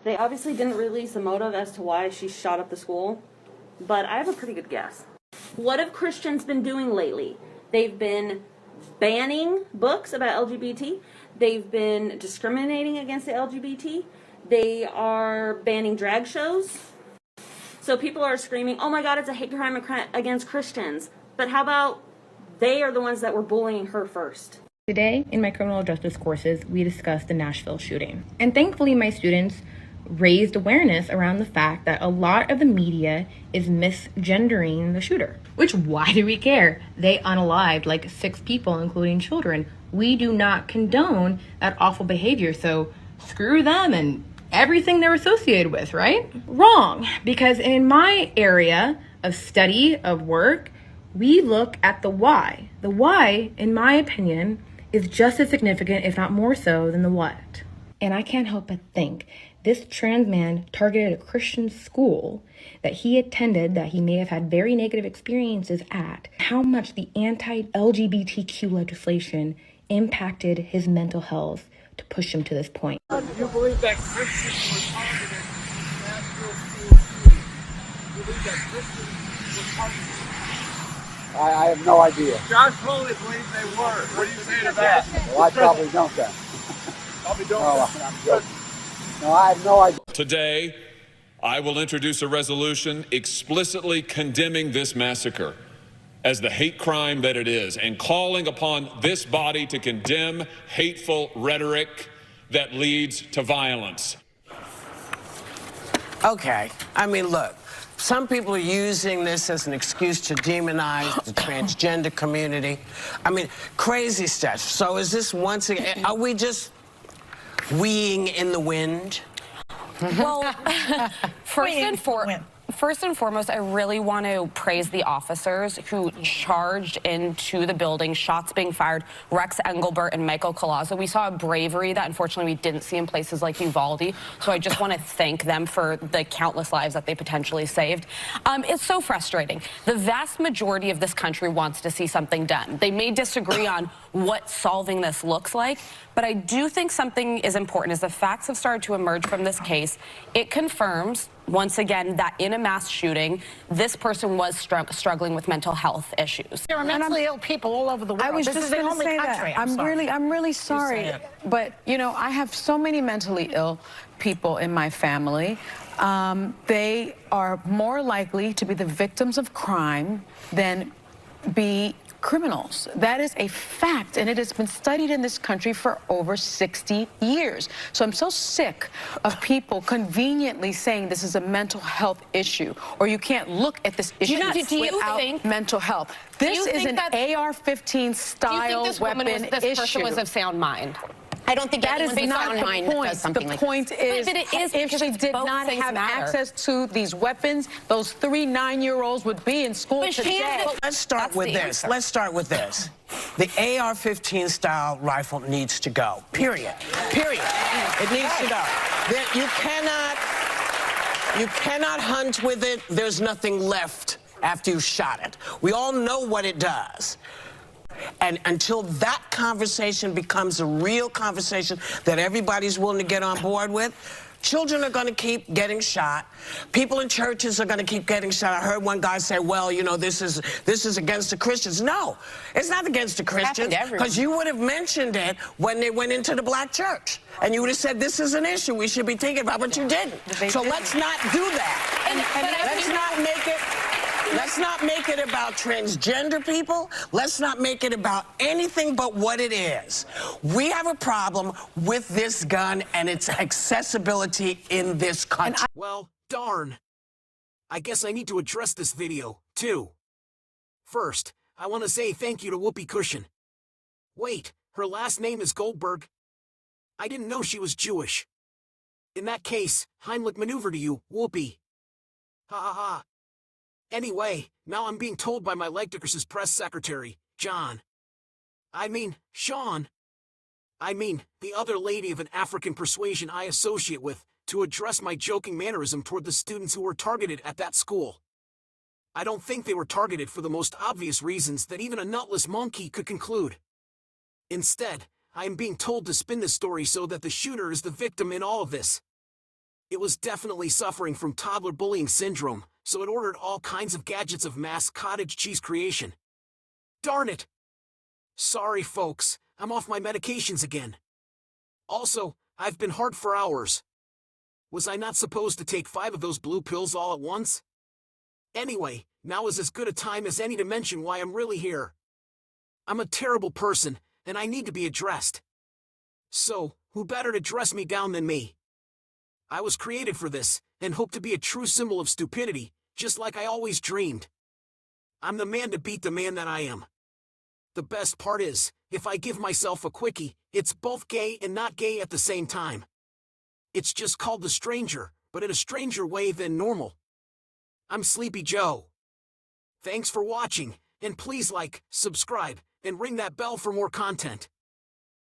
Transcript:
They obviously didn't release a motive as to why she shot up the school, but I have a pretty good guess. What have Christians been doing lately? They've been banning books about LGBT. They've been discriminating against the LGBT. They are banning drag shows. So people are screaming, oh my God, it's a hate crime against Christians. But how about they are the ones that were bullying her first? Today, in my criminal justice courses, we discussed the Nashville shooting. And thankfully, my students raised awareness around the fact that a lot of the media is misgendering the shooter. Which, why do we care? They unalived like 6 people, including children. We do not condone that awful behavior, so screw them and everything they're associated with, right? Wrong, because in my area of study, of work, we look at the why. The why, in my opinion, is just as significant, if not more so, than the what. And I can't help but think this trans man targeted a Christian school that he attended, that he may have had very negative experiences at, how much the anti-LGBTQ legislation impacted his mental health to push him to this point. Do you believe that Christians were targeted in Nashville school shooting? Do you believe that Christians were targeted? I have no idea. Josh Foley believes they were. What do you say to that? Well, I probably don't then. Probably don't. No, I'm joking. No, I have no idea. Today, I will introduce a resolution explicitly condemning this massacre as the hate crime that it is, and calling upon this body to condemn hateful rhetoric that leads to violence. Okay, I mean, look, some people are using this as an excuse to demonize the transgender community. I mean, crazy stuff. So is this once again, are we just weeing in the wind? Well, first and foremost, I really want to praise the officers who charged into the building, shots being fired, Rex Engelbert and Michael Collazo. We saw a bravery that unfortunately we didn't see in places like Uvalde. So I just want to thank them for the countless lives that they potentially saved. It's so frustrating. The vast majority of this country wants to see something done. They may disagree on what solving this looks like, but I do think something is important. As the facts have started to emerge from this case, it confirms once again that in a mass shooting, this person was struggling with mental health issues. There are mentally ill people all over the world. I was just going to say that. I'm really sorry, but you know, I have so many mentally ill people in my family. They are more likely to be the victims of crime than be criminals. That is a fact, and it has been studied in this country for over 60 years. So I'm so sick of people conveniently saying this is a mental health issue, or you can't look at this issue without mental health. This is an AR-15 style weapon issue. This person was of sound mind? I don't think that is not the point. The point is, if she did not have access to these weapons, those 3 9-year-olds would be in school today. Let's start with this. Let's start with this. The AR-15 style rifle needs to go. Period. Period. It needs to go. You cannot hunt with it. There's nothing left after you shot it. We all know what it does. And until that conversation becomes a real conversation that everybody's willing to get on board with, children are going to keep getting shot. People in churches are going to keep getting shot. I heard one guy say, well, you know, this is against the Christians. No, it's not against the Christians, because you would have mentioned it when they went into the black church. And you would have said, this is an issue we should be thinking about, but you didn't. So let's not do that. Let's not make it about transgender people. Let's not make it about anything but what it is. We have a problem with this gun and its accessibility in this country. Well, darn. I guess I need to address this video, too. First, I want to say thank you to Whoopi Cushion. Wait, her last name is Goldberg? I didn't know she was Jewish. In that case, Heimlich maneuver to you, Whoopi. Ha ha ha. Anyway, now I'm being told by my Legdickers's press secretary, Sean, the other lady of an African persuasion I associate with, to address my joking mannerism toward the students who were targeted at that school. I don't think they were targeted for the most obvious reasons that even a nutless monkey could conclude. Instead, I am being told to spin this story so that the shooter is the victim in all of this. It was definitely suffering from toddler bullying syndrome, so it ordered all kinds of gadgets of mass cottage cheese creation. Darn it! Sorry, folks, I'm off my medications again. Also, I've been hard for hours. Was I not supposed to take 5 of those blue pills all at once? Anyway, now is as good a time as any to mention why I'm really here. I'm a terrible person, and I need to be addressed. So, who better to dress me down than me? I was created for this, and hope to be a true symbol of stupidity, just like I always dreamed. I'm the man to beat the man that I am. The best part is, if I give myself a quickie, it's both gay and not gay at the same time. It's just called The Stranger, but in a stranger way than normal. I'm Sleepy Joe. Thanks for watching, and please like, subscribe, and ring that bell for more content.